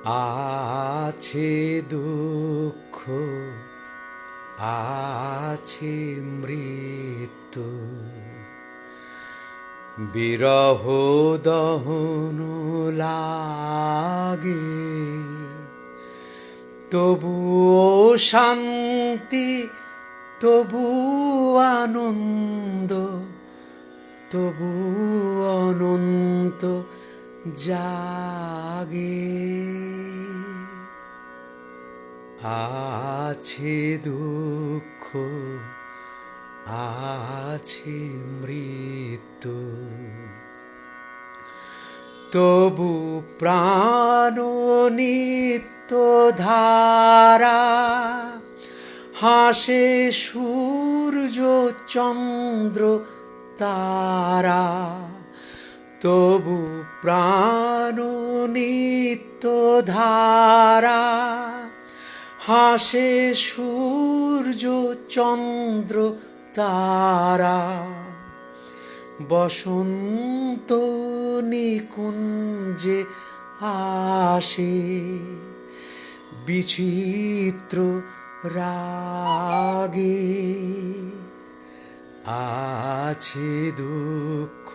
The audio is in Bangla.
আছে দুঃখ, আছে মৃত্যু, বিরহ দহন লাগে, তবুও শান্তি, তবু আনন্দ, তবু অনন্ত জাগে। আছে দুঃখ, আছে মৃত্যু, তবু প্রাণ নিত্য ধারা, হাসে সূর্য চন্দ্র তারা, তবু প্রাণ নিত্য ধারা, হাসে সূর্য চন্দ্র তারা। বসন্ত নিকুঞ্জে আসে, বিচিত্র রাগে। আছে দুঃখ,